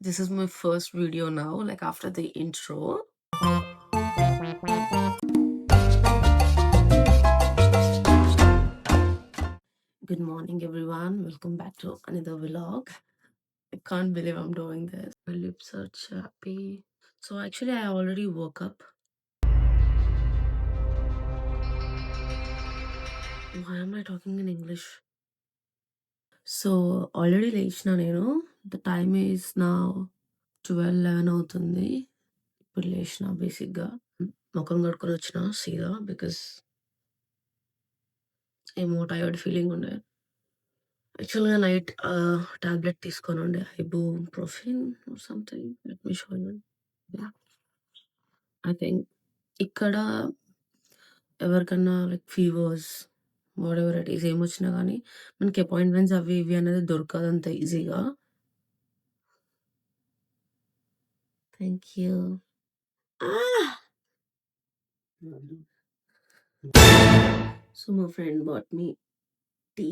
This is my first video now, like after the intro. Good morning, everyone. Welcome back to another vlog. I can't believe I'm doing this. My lips are chappy. So, actually, I already woke up. Why am I talking in English? So, already లేచిన నేను. The time is now 12:11 అవుతుంది. ఇప్పుడు లేచిన బేసిక్‌గా. మొఖం కడుక్కొని వచ్చిన సీదా బికాస్ ఏమో టైర్డ్ ఫీలింగ్ ఉండే. యాక్చువల్‌గా నైట్ టాబ్లెట్ తీసుకోనుండే ibuprofen or something. Let me show you. Yah! I think ఇక్కడ ఎవరికన్నా like fevers whatever it is ఏమొచ్చినా గానీ మనకి అపాయింట్‌మెంట్స్ అవి ఇవి అనేది దొరకదు అంత ఈజీగా. Thank you. సో, మా friend bought me tea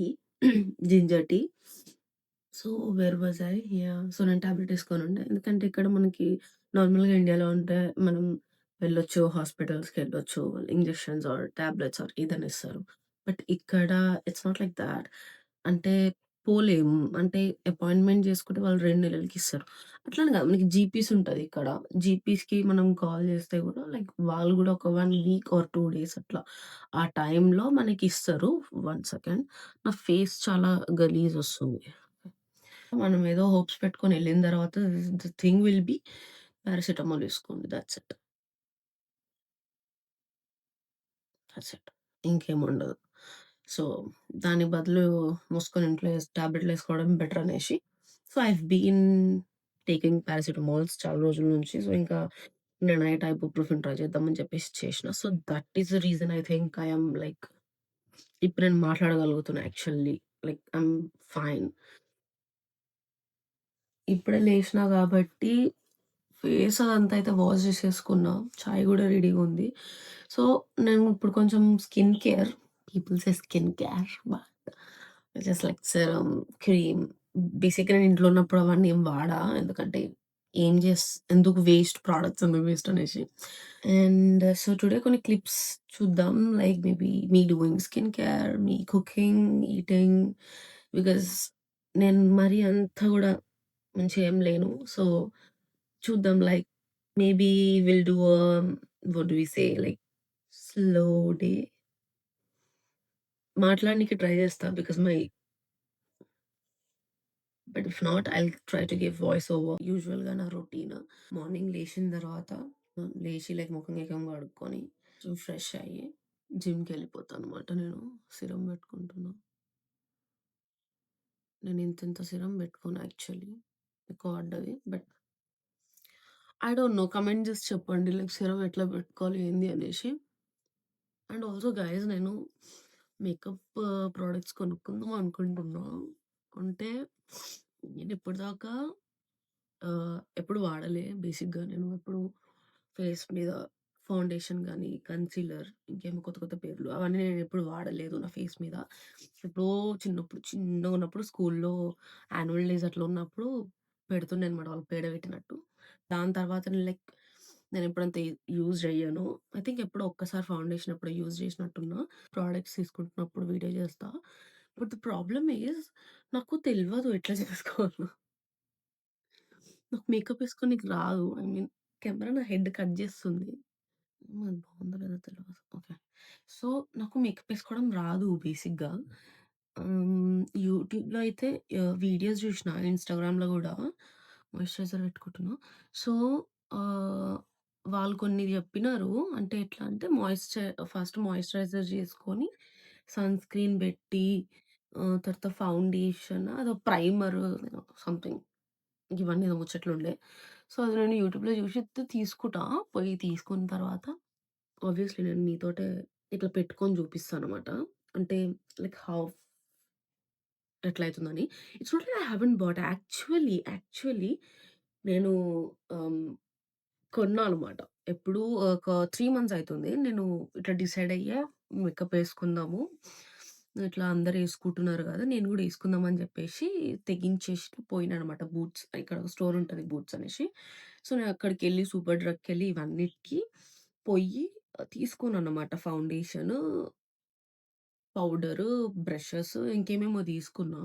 ginger tea. So, where was I? Yeah! So, నేను టాబ్లెట్ ఏసుకోనుండే. ఎందుకంటే ఇక్కడ మనకి నార్మల్‌గా ఇండియాలో ఉంటే మనం వెళ్ళొచ్చు, హాస్పిటల్స్‌కెళ్ళొచ్చు. ఇంజెక్షన్స్ ఆర్ టాబ్లెట్స్ ఆర్ ఏదైనా ఇస్తారు. బట్ ఇక్కడ ఇట్స్ నాట్ లైక్ థాట్. అంటే పోలేము. అంటే అపాయింట్‌మెంట్ జేసుకుంటే వాళ్ళు 2 నెలలకి ఇస్తారు. అట్లని గాదు మనకి జీపీస్ ఉంటది ఇక్కడ. జీపీస్‌కి మనం కాల్ జేస్తే గూడా లైక్ వాళ్ళు గూడా ఒక 1 వీక్ ఆర్ 2 డేస్ అట్లా ఆ టైంలో మనకిస్తారు. 1 సెకండ్. నా ఫేస్ చాలా గలీజొస్తుంది. మనం ఏదో హోప్స్ పెట్టుకొని ఎళ్ళిన తర్వాత the thing will be paracetamol ఏసుకోండి. That's it. That's it. ఇంకేముండదు. సో, దానికి బదులు మూసుకొని ఇంట్లో టాబ్లెట్‌లేసుకోవడం బెటర్ అనేసి so, I've been taking paracetamols చాలా రోజుల నుంచి. సో, ఇంకా నేను నైట్ ఐబుప్రోఫెన్ ట్రై చేద్దామని చెప్పేసి చేషిన. So, that is the reason I think I am like ఇప్పుడు నేను మాట్లాడగలుగుతున్నా యాక్చువల్లీ. Like I'm fine. ఇప్పుడే లేషినా గాబట్టి ఫేస్ అదంతా అయితే వాష్ జేసేసుకున్నా. చాయ్ గూడా రెడీగుంది. సో, నేను ఇప్పుడు కొంచెం skin care people say skin care but just like serum, cream బేసిక్‌గా నేను ఇంట్లో ఉన్నప్పుడు అవన్నీ ఏం వాడా. ఎందుకంటే ఏం జేస్ ఎందుకు వేస్ట్ ప్రొడక్ట్స్ ఎందుకు వేస్ట్ అనేసి. అండ్ సో, టుడే కొన్ని క్లిప్స్ చూద్దాం. Like maybe me doing skin care, me cooking, eating because నేను మరి అంత గూడా మంచిగా ఏం లేను. సో, చూద్దాం like maybe will do what do we say like slow day. మాట్లాడనీకి ట్రై చేస్తా because my but if not I'll try to give voice over. యూజువల్‌గా నా రొటీన్ మార్నింగ్ లేచిన తర్వాత లేచి లైక్ ముఖం గిఖం కడుక్కొని కొంచెం ఫ్రెష్ అయ్యి జిమ్‌కెళ్ళిపోతానన్నమాట నేను. సిరమ్ పెట్టుకుంటున్నా. నేను ఇంతింత సిరమ్ పెట్టుకోను యాక్చువల్లీ. ఎక్కువ పడ్డది. But I don't no. Comment చేసి చెప్పండి. లైక్ సిరమ్ ఎట్లా పెట్టుకోవాలి ఏంది అనేసి. అండ్ ఆల్సో గైస్ నేను మేకప్ ప్రొడక్ట్స్ కొనుక్కుందాం అనుకుంటున్నా. అంటే నేను ఇప్పటిదాకా ఎప్పుడు వాడలే. బేసిక్‌గా నేను ఎప్పుడు ఫేస్ మీద ఫౌండేషన్ గానీ, కన్సీలర్ ఇంకేమో కొత్త కొత్త పేర్లు అవన్నీ నేనెప్పుడు వాడలేదు నా ఫేస్ మీద. ఎప్పుడో చిన్నప్పుడు చిన్నగున్నప్పుడు స్కూల్‌లో యాన్యువల్ డేస్ అట్లా ఉన్నప్పుడు పెడుతుండే అనమాట వాళ్ళు పేడ పెట్టినట్టు. దాని తర్వాత నేను లైక్ నేనెప్పుడంత యూజ్ చెయ్యను. ఐ థింక్ ఎప్పుడో ఒక్కసారి ఫౌండేషన్ ఎప్పుడో యూజ్ చేసినట్టున్నా. ప్రొడక్ట్స్ తీసుకుంటున్నప్పుడు వీడియో చేస్తా. బట్ ద ప్రాబ్లమ్ ఈజ్ నాకు తెల్వదు ఎట్లా చేసుకోవాలో. నాకు మేకప్ ఏసుకోనికి రాదు. ఐ మీన్ కెమెరా నా హెడ్ కట్ జేస్తుంది. అది బావుందో లేదో తెలవదు. ఓకే. సో, నాకు మేకప్ ఏసుకోవడం రాదు బేసిక్‌గా. యూట్యూబ్‌లో అయితే వీడియోస్ జూషినా, ఇన్‌స్టాగ్రామ్‌లో గూడా మాయిశ్చరైజర్ పెట్టుకుంటున్నా. సో, ఆహ్, వాళ్ళు కొన్ని జెప్పినారు. అంటే ఎట్లా అంటే ఫస్ట్ మాయిశ్చరైజర్ జేసుకొని, సన్ స్క్రీన్ బెట్టి తర్వాత ఫౌండేషన్ అదో ప్రైమర్ సంథింగ్ ఇవన్నీ ఏదో ముచ్చట్లుండే. సో, అది నేను యూట్యూబ్‌లో జూసి తీసుకుంటా. పోయి తీసుకున్న తర్వాత ఆబ్వియస్‌లీ నేను మీతోటే ఇట్లా పెట్టుకొని జూపిస్తానన్నమాట. అంటే లైక్ హౌ ఎట్లయితుందని. It's not like I haven't bought actually నేను ఆహ్, కొన్నా అనమాట. ఎప్పుడు ఒక 3 మంత్స్ అయితుంది. నేను ఇట్లా డిసైడ్ అయ్యా మేకప్ ఏసుకుందాము. ఇట్లా అందరూ యేసుకుంటున్నారు గదా! నేను గూడా యేసుకుందాం అని జెప్పేసి తెగించేసి పోయినాననమాట బూట్స్. ఇక్కడ ఒక స్టోర్ ఉంటది బూట్స్ అనేసి. సో, నేను అక్కడికెళ్ళి సూపర్ డ్రగ్‌కెళ్ళి ఇవన్నిటికి పొయ్యి తీసుకున్నాననమాట. ఫౌండేషను, పౌడరు, బ్రషెస్ ఇంకేమేమో తీసుకున్నా.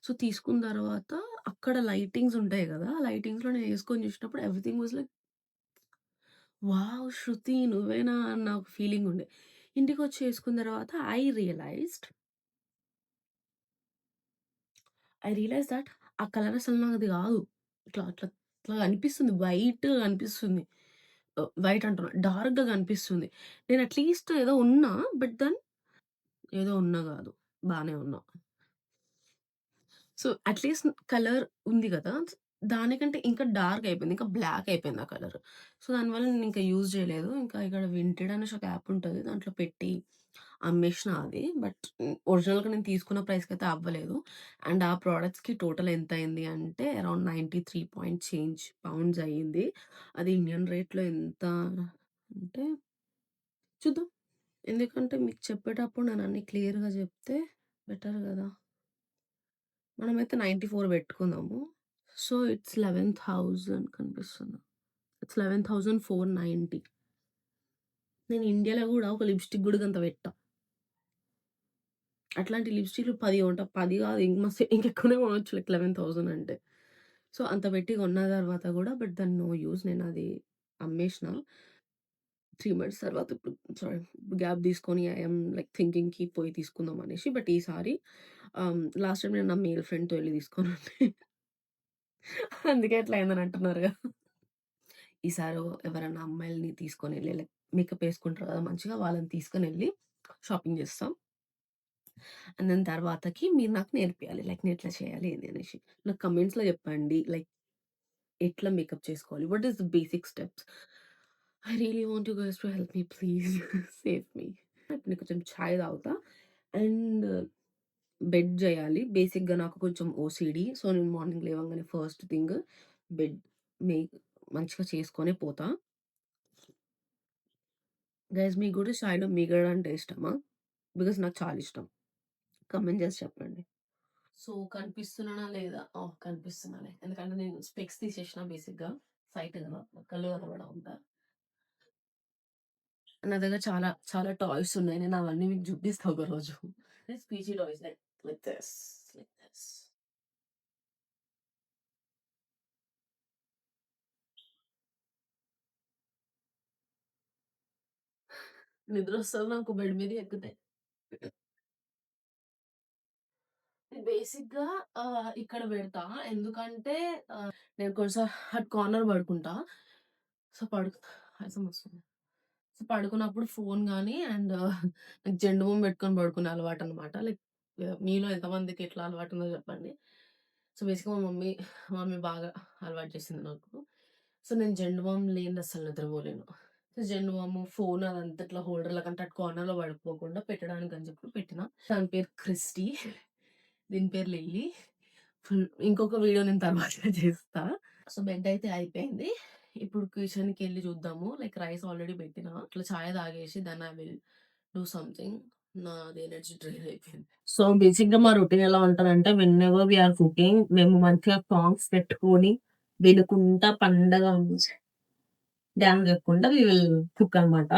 సో, తీసుకున్న తర్వాత అక్కడ లైటింగ్స్ ఉంటాయి గదా! ఆ లైటింగ్స్‌లో నేను యేసుకొని చూసినప్పుడు ఎవ్రీథింగ్ వాస్ లైక్ వావ్! శృతి నువ్వేనా అన్న ఒక ఫీలింగుండే. ఇంటికొచ్చి యేసుకున్న తర్వాత ఐ రియలైజ్ థట్ ఆ కలర్ అసలు నాది గాదు. ఇట్లా అనిపిస్తుంది. వైట్‌గా కనిపిస్తుంది. వైట్ అంటున్నా. డార్క్‌గా కనిపిస్తుంది. నేను అట్‌లీస్ట్ ఏదో ఉన్నా. బట్ దెన్ ఏదో ఉన్నా గాదు. బానే ఉన్నా. సో, అట్‌లీస్ట్ కలర్ ఉంది గదా! దానికంటే ఇంకా డార్క్ అయిపోయింది. ఇంకా బ్లాక్ అయిపోయింది ఆ కలర్. సో, దానివల్ల నేనింకా యూజ్ జేయలేదు. ఇంకా ఇక్కడ వింటెడ్ అనేసి ఒక యాప్ ఉంటది. దాంట్లో పెట్టి అమ్మేషిన అది. బట్ ఒరిజినల్‌గా నేను తీసుకున్న ప్రైస్‌కయితే అవ్వలేదు. అండ్ ఆ ప్రొడక్ట్స్‌కి టోటల్ ఎంతయింది అంటే అరౌండ్ 93 పాయింట్ చేంజ్ పౌండ్స్ అయ్యింది. అది ఇండియన్ రేట్‌లో ఎంత అంటే చూద్దాం. ఎందుకంటే మీకు చెప్పేటప్పుడు నేను అన్నీ క్లియర్‌గా జెప్తే బెటర్ గదా! మనమైతే 94 పెట్టుకుందాము. సో, ఇట్స్ 11,000 కనిపిస్తుందా? ఇట్స్ 11,490. నేను ఇండియాలో గూడా ఒక లిప్‌స్టిక్ గూడా గంత పెట్టా. అట్లాంటి లిప్‌స్టిక్‌లు 10 కొంటా. 10 గాదు మస్తు ఇంకెక్కువనే కొనొచ్చు లైక్ 11,000 అంటే. సో, అంత పెట్టి కొన్న తర్వాత గూడా బట్ దాని నో యూజ్. నేనది అమ్మేషిన. 3 మంత్స్ తర్వాత ఇప్పుడు సారీ గ్యాప్ తీసుకొని ఐ యామ్ లైక్ థింకింగ్‌కి పోయి తీసుకుందాం అనేసి. బట్ ఈసారి లాస్ట్ టైమ్ నేను నా మేల్ ఫ్రెండ్‌తో ఎళ్లి తీసుకొనుండే. అందుకే అట్లా అయిందని అంటున్నారుగా. ఈసారి ఎవరైనా అమ్మాయిలని తీసుకొనెళ్ళి లైక్ మేకప్ ఏసుకుంటారు కదా! మంచిగా వాళ్ళని తీసుకొనెళ్ళి షాపింగ్ చేస్తాం. అండ్ దెన్ తర్వాతకి మీరు నాకు నేర్పియాలి. లైక్ నేను ఇట్లా చేయాలి ఏంది అనేసి. నాకు కామెంట్స్‌లో చెప్పండి. లైక్ ఎట్లా మేకప్ చేసుకోవాలి? What is the basic steps? I really want you guys to help me please save me. ఇప్పుడు నేను కొంచెం చాయ్ తాగుతా. అండ్ బెడ్ జేయాలి. బేసిక్‌గా నాకు కొంచెం ఓసీడీ. సో, నేను మార్నింగ్ లేవంగానే ఫస్ట్ థింగ్ బెడ్ మే మంచిగా చేసుకొనే పోతా. గైస్ మీకు గూడా చాయ్‌లో మీగడ అంటే ఇష్టమా? బికాజ్ నాకు చాలా ఇష్టం. కామెంట్ చేసి చెప్పండి. సో, కనిపిస్తున్నానా లేదా? కనిపిస్తున్నాలే. ఎందుకంటే నేను స్పెక్స్ తీసేషిన బేసిక్‌గా. సైట్ కదా! కళ్ళు కనపడవంట. నా దగ్గర చాలా చాలా టాయ్స్ ఉన్నాయి. నేను అవన్నీ మీకు చూపిస్తా ఒకరోజు. Squishy toys like this. Like this. నిద్రొస్తది నాకు బెడ్ మీద ఎక్కితే. బేసిక్‌గా ఇక్కడ బెడతా. ఎందుకంటే నేను కొంచెం అటు కార్నర్ పడుకుంటా. సో, ఆయాసం వస్తుంది. సో, పడుకున్నప్పుడు ఫోను గాని అండ్ నాకు జెండు బామ్ పెట్టుకొని పడుకునే అలవాటనమాట. లైక్ మీలో ఎంతమందికి ఎట్లా అలవాటుందో చెప్పండి. సో, బేసిక్‌గా మా మమ్మీ బాగా అలవాటు చేసింది నాకు. సో, నేను జెండు బామ్ లేనిది అస్సలు నిద్రపోలేను. సో, జెండు బాము, ఫోను అదంతా ఇట్లా హోల్డర్‌ల కంటే అటు కార్నర్‌లో పడిపోకుండా పెట్టడానికని చెప్పి పెట్టిన. దాని పేరు క్రిస్టీ. దీని పేరు లిల్లీ. ఇంకొక వీడియో నేను తర్వాత చేస్తా. సో, బెడ్డయితే అయిపోయింది. ఇప్పుడు కిచెన్‌కెళ్ళి చూద్దాము. లైక్ రైస్ ఆల్రెడీ పెట్టినా. ఇట్లా చాయ్ తాగేసి then I will do something. నాది ఎనర్జీ డ్రైన్ అయిపోయింది. సో, బేసిక్‌గా మా రొటీన్ ఎలా ఉంటదంటే వెనెవర్ వి ఆర్ కుకింగ్ మేము మంచిగా సాంగ్స్ పెట్టుకొని వినుకుంటా పండగ డాన్స్ చేసుకుంటా వి విల్ కుక్ అనమాట.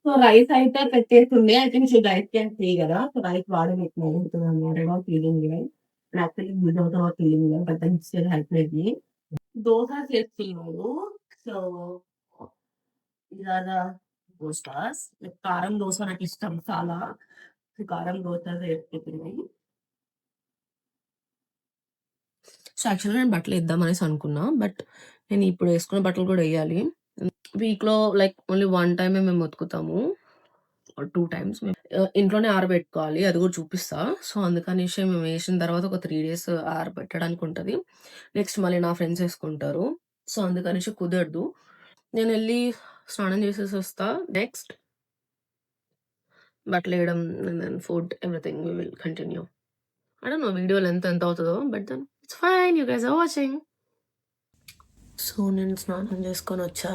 సో, రైస్ అయితే పెట్టేసుంది. I think she rice can see గదా! సో, రైస్ వాడబెట్టినా not feeling well. Actually without our feeling well but then still helped me. Dosa చేస్తున్నాను. సో, ఇలాగా దోసas కారం దోస నాకిష్టం చాలా. కారం దోస వేసుకుంటుంది. సో, యాక్చువల్‌గా నేను బట్టలేద్దామనేసి అనుకున్నా. బట్ నేను ఇప్పుడు ఏసుకున్న బట్టలు గూడా ఎయ్యాలి. వీక్‌లో లైక్ ఓన్లీ 1 టైమే మేము ఉతుకుతాము. ఆర్ 2 టైమ్స్ ఇంట్లోనే ఆరబెట్టుకోవాలి. అది గూడా చూపిస్తా. సో, అందుకనేసి మేము ఏసిన తర్వాత ఒక 3 డేస్ ఆరబెట్టడానికుంటది. నెక్స్ట్ మళ్ళీ నా ఫ్రెండ్స్ ఏసుకుంటారు. సో, అందుకనేసి కుదరదు. నేనెళ్ళి స్నానం చేసేసొస్తా. నెక్స్ట్ బట్టలేయడం and then food everything we will continue. I don't know video length ఎంత అవుతదో but then it's fine you guys are watching. So, నేను స్నానం చేసుకొనొచ్చా.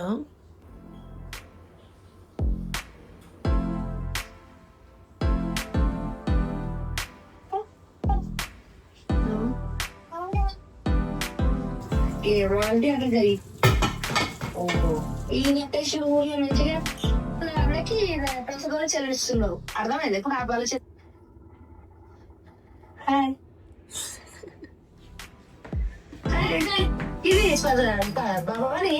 అంటే అక్కడ జరిగి ఈ నెట్టేసి ఊళ్ళో మంచిగా ఆవిడకి ప్రసభలో చెల్లిస్తున్నారు. అర్థమైంది ఇప్పుడు ఆ బాల ఇది బాబాని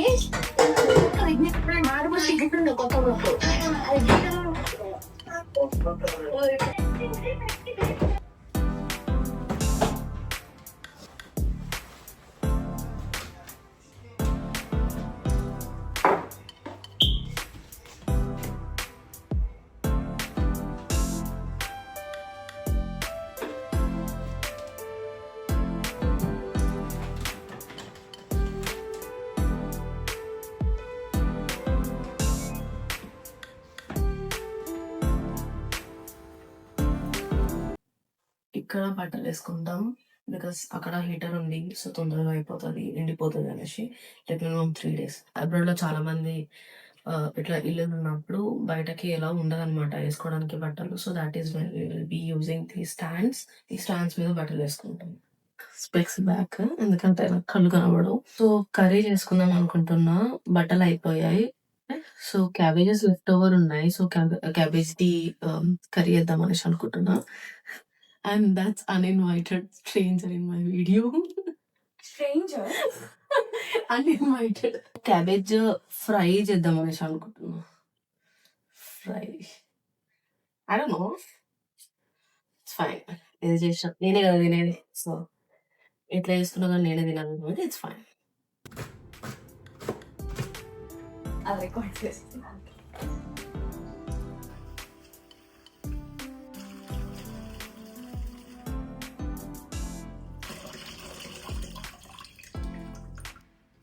మాట కూడా సిగ్గుండు కొత్త గ్రూప్ ఇక్కడ బట్టలు వేసుకుంటాం బికాస్ అక్కడ హీటర్ ఉంది. సో తొందరగా అయిపోతుంది, ఎండిపోతుంది అనేసి. Like minimum 3 days. అబ్రాడ్లో చాలా మంది ఇట్లా ఇల్లు ఉన్నప్పుడు బయటకి ఎలా ఉండదన్నమాట వేసుకోవడానికి బట్టలు. So that is when we will be using the stands. ఈ స్టాండ్స్ మీద బట్టలు వేసుకుంటాం. స్పెక్స్ బ్యాక్ ఎందుకంటే నాకు కళ్ళు కనబడవు. సో కర్రీ చేసుకుందాం అనుకుంటున్నా, బట్టలు అయిపోయాయి. సో క్యాబేజెస్ లెఫ్ట్ ఓవర్ ఉన్నాయి. సో క్యాబేజ్ ది కర్రీ చేద్దాం అనేసి అనుకుంటున్నా. And that's uninvited stranger in my video. Stranger Uninvited. Cabbage fry చేద్దాం అనేసి అనుకుంటున్నా. Fry I don't no, it's fine. ఏది చేసిన నేనే కదా తినేది. సో ఎట్లా చేసుకున్నా కానీ నేనే తినాలి, ఇట్స్ ఫైన్. అది రికార్డ్ చేస్తున్నాను.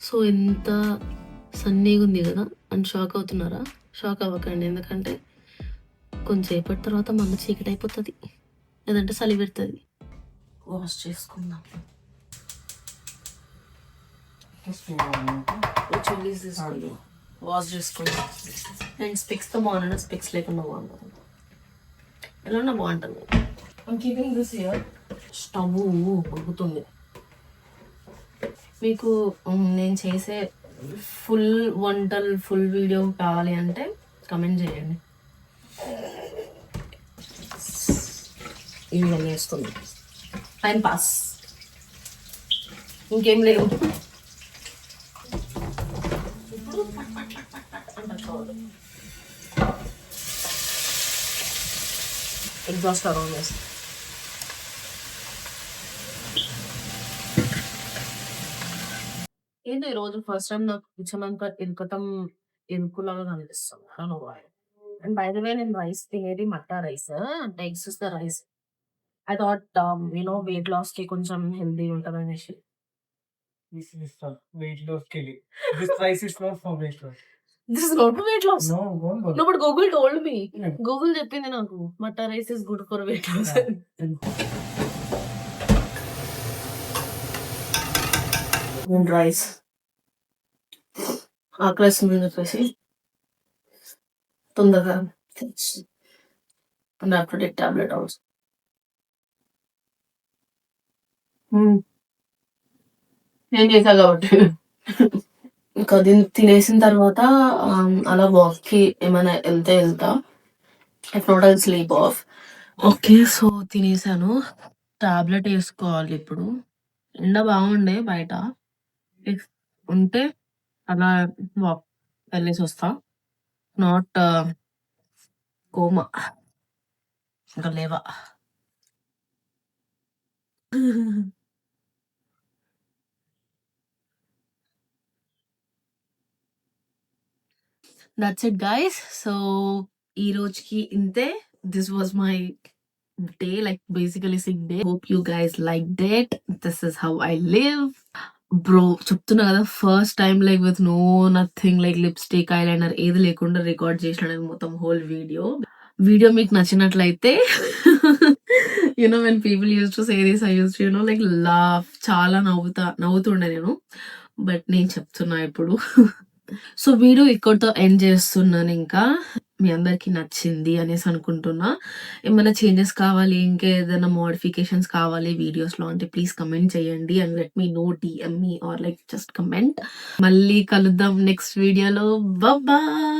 సో ఎంత సన్నీగా ఉంది కదా అని షాక్ అవుతున్నారా? షాక్ అవ్వకండి, ఎందుకంటే కొంచెంసేపటి తర్వాత మళ్ళీ చీకటి అయిపోతుంది, లేదంటే చలి పెడుతుంది. వాష్ చేసుకుందాం. చిల్లీస్ తీసుకుందాం, వాష్ చేసుకుందాం. అండ్ స్పెక్స్తో బాగుంటుంది, స్పెక్స్ లేకుండా బాగుంటుంది. ఎలా ఉన్నా బాగుంటుంది. స్టవ్ పొగుతుంది. మీకు నేను చేసే ఫుల్ వంటలు ఫుల్ వీడియో కావాలి అంటే కమెంట్ చేయండి. ఇవి వేస్తుంది టైం పాస్, ఇంకేం లేవు. ఇప్పుడు ఎగ్జాస్ట్ అరౌండ్ వేస్తాం. ఏంటో ఈరోజు ఫస్ట్ టైం నాకు కిచెన్ అంతా ఎరుకులాగా కనిపిస్తుంది. అండ్ బై ద వే నేను రైస్ తినేది మట్టా రైస్, అంటే eggs is the rice. I thought weight loss కి కొంచెం హెల్దీ ఉంటుంది అనేసి. This is for weight loss ke liye. This rice is not for weight loss. This is not weight loss. No, don't no, bother. But Google told me. Yeah. Google చెప్పింది నాకు matta rice is good for weight loss. Rice ఆకలిస్తుంది చెప్పేసి తొందరగా and have to take tablet also. నేను చేసా కాబట్టి ఇంకా దీన్ని తినేసిన తర్వాత అలా వాక్కి ఏమైనా వెళ్తా. If not I sleep of. Okay, so తినేసాను, టాబ్లెట్ వేసుకోవాలి ఇప్పుడు. ఎండ బాగుండే బయట, ఇఫ్ ఉంటే అలా వాక్ వెళ్ళేసి వస్తా. నాట్ కోమా, ఇంకా లేవా. That's it guys. సో ఈ రోజుకి ఇంతే. This was my day, like basically sick day. Hope you guys like it. This is how I live bro. చెప్తున్నా కదా, first time like with no nothing, like lipstick eyeliner ఏది లేకుండా record చేసిన మొత్తం whole video మీకు నచ్చినట్లయితే you know when people used to say this I used to like laugh. చాలా నవ్వుతుండే నేను, బట్ నేను చెప్తున్నా ఇప్పుడు. సో వీడియో ఇక్కడితో ఎండ్ చేస్తున్నాను. ఇంకా మీ అందరికీ నచ్చింది అనేసి అనుకుంటున్నా. ఏమైనా చేంజెస్ కావాలి, ఇంకేదైనా మోడిఫికేషన్స్ కావాలి వీడియోస్‌లో అంటే ప్లీజ్ కమెంట్ చేయండి and let me know, DM me or like just comment. మళ్ళీ కలుద్దాం నెక్స్ట్ వీడియోలో. బాయ్.